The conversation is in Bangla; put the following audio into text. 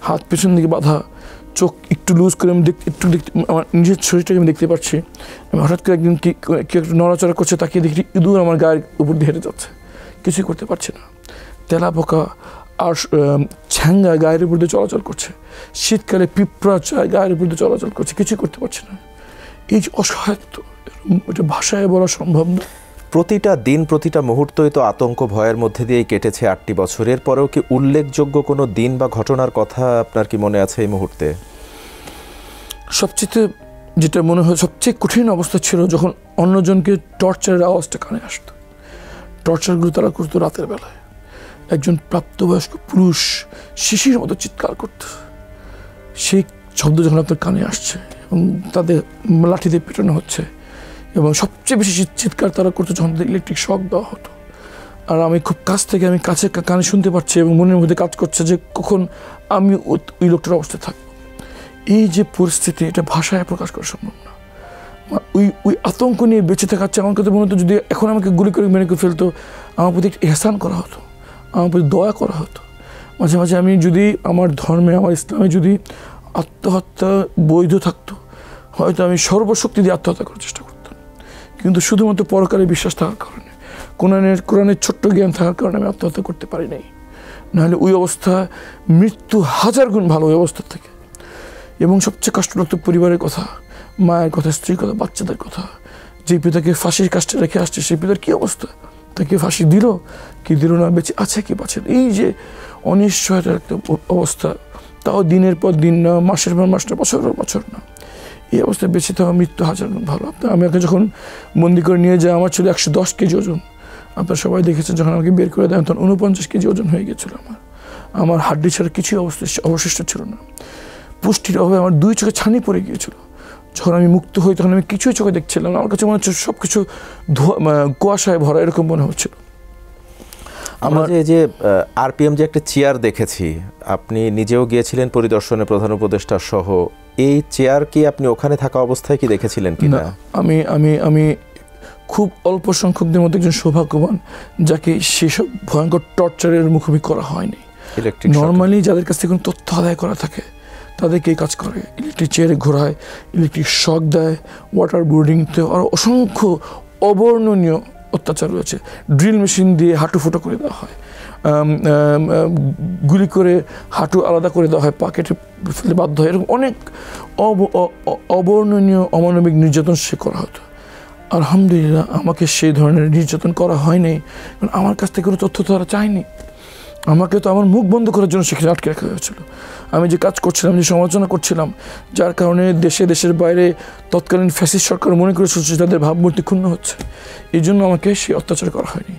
হাত পেছন দিকে বাঁধা, চোখ একটু লুজ করে আমি একটু দেখতে, আমার নিজের শরীরটাকে আমি দেখতে পাচ্ছি। আমি হঠাৎ করে একদিন কি একটু নড়াচড়া করছে, তাকিয়ে দেখি ইঁদুর আমার গায়ের উপর দিয়ে হেঁটে যাচ্ছে, কিছুই করতে পারছি না। তেলা পোকা আর ছ্যাঙ্গা গায়ের উপর দিয়ে চলাচল করছে, শীতকালে পিঁপড়া গায়ের উপর দিয়ে চলাচল করছে, কিছুই করতে পারছি না। এই যে অসহায়ত্ব, এটা ভাষায় বলা সম্ভব না। প্রতিটা দিন, প্রতিটা মুহূর্তই তো আতঙ্ক ভয়ের মধ্যে দিয়েই কেটেছে 8টি বছরের পরেও কি উল্লেখযোগ্য কোনো দিন বা ঘটনার কথা আপনার কি মনে আছে এই মুহূর্তে? সবচেয়ে যেটা মনে হয় সবচেয়ে কঠিন অবস্থা ছিল যখন অন্যজনকে টর্চারের আওয়াজটা কানে আসতো। টর্চারগুলো তারা করতো রাতের বেলায়, একজন প্রাপ্তবয়স্ক পুরুষ শিশির মতো চিৎকার করত, সেই শব্দ যখন আপনার কানে আসছে এবং তাদের লাঠি দিয়ে পেটানো হচ্ছে, এবং সবচেয়ে বেশি চিৎকার তারা করতো যখন তাদের ইলেকট্রিক শক দেওয়া হতো। আর আমি খুব কাছ থেকে আমি কানে শুনতে পাচ্ছি এবং মনের মধ্যে কাজ করছে যে কখন আমি ওই লোকটার অবস্থায় থাকবো। এই যে পরিস্থিতি, এটা ভাষায় প্রকাশ করা সম্ভব না। ওই আতঙ্ক নিয়ে বেঁচে থাকাচ্ছে। আমার কাছে মনে হতো যদি এখন আমাকে গুলি করে মেরে ফেলতো, আমার প্রতি একটা এহসান করা হতো, আমার প্রতি দয়া করা হতো। মাঝে মাঝে আমি যদি আমার ধর্মে, আমার ইসলামে যদি আত্মহত্যা বৈধ থাকতো, হয়তো আমি সর্বশক্তি দিয়ে আত্মহত্যা করার চেষ্টা করতাম। কিন্তু শুধুমাত্র পরকালে বিশ্বাস থাকার কারণে, কোরআনের ছোট্ট জ্ঞান থাকার কারণে আমি আত্মহত্যা করতে পারি নাই। নাহলে ওই অবস্থা মৃত্যু 1000 গুণ ভালো ওই অবস্থার থেকে। এবং সবচেয়ে কষ্ট লাগতো পরিবারের কথা, মায়ের কথা, স্ত্রীর কথা, বাচ্চাদের কথা। যে পিতাকে ফাঁসির কাজটা রেখে আসছে, সেই পিতার কী অবস্থা? তাকে ফাঁসি দিল কি দিল না, বেঁচে আছে কি বাঁচে, এই যে অনিশ্চয়তার একটা অবস্থা, তাও দিনের পর দিন না, মাসের পর মাস না, বছরের পর বছর না, এই অবস্থায় বেঁচে থাকা মৃত্যু 1000 গুণ ভালো। আমাকে যখন বন্দি করে নিয়ে যায়, আমার ছিল 110 কেজি ওজন। আপনারা সবাই দেখেছেন, যখন আমাকে বের করে দেন তখন 49 কেজি ওজন হয়ে গেছিলো। আমার হাড্ডি ছাড়া কিছুই অবশিষ্ট ছিল না। পুষ্টির অভাবে আমার 2 চোখে ছানি পড়ে গিয়েছিল। যখন আমি মুক্ত হই তখন আমি কিছুই চোখে দেখছিলাম না। আমার কাছে মনে হচ্ছে সব কিছু কুয়াশায় ভরা, এরকম মনে হচ্ছিল। আমরা যে আরপিএম যে একটা চেয়ার দেখেছি, আপনি নিজেও গিয়েছিলেন পরিদর্শনে প্রধান উপদেষ্টা সহ, এই চেয়ার কি আপনি ওখানে থাকা অবস্থায় কি দেখেছিলেন কিনা? আমি খুব অল্প সংখ্যকদের মধ্যে একজন সৌভাগ্যবান যাকে সেসব ভয়ঙ্কর টর্চারের মুখোমুখি করা হয়নি। নর্মালি যাদের কাছ থেকে কোনো তথ্য আদায় করা থাকে তাদেরকে এই কাজ করে, ইলেকট্রিক চেয়ারে ঘোরায়, ইলেকট্রিক শক দেয়, ওয়াটার বোর্ডিংতে আরও অসংখ্য অবর্ণনীয় অত্যাচার রয়েছে। ড্রিল মেশিন দিয়ে হাঁটু ফুটো করে দেওয়া হয়, গুলি করে হাঁটু আলাদা করে দেওয়া হয়, পাকেটে ফেলে বাধ্য হয়, এরকম অনেক অবর্ণনীয় অমানবিক নির্যাতন সে করা হতো। আলহামদুলিল্লাহ আমাকে সেই ধরনের নির্যাতন করা হয়নি, কারণ আমার কাছ থেকে কোনো তথ্য তারা চায়নি। আমাকে তো আমার মুখ বন্ধ করার জন্য সেখানে আটকে রাখা হয়েছিল। আমি যে কাজ করছিলাম, যে সমালোচনা করছিলাম, যার কারণে দেশের বাইরে তৎকালীন ফ্যাসিস্ট সরকার মনে করে তাদের ভাবমূর্তি ক্ষুণ্ণ হচ্ছে, এই জন্য আমাকে সেই অত্যাচার করা হয়নি।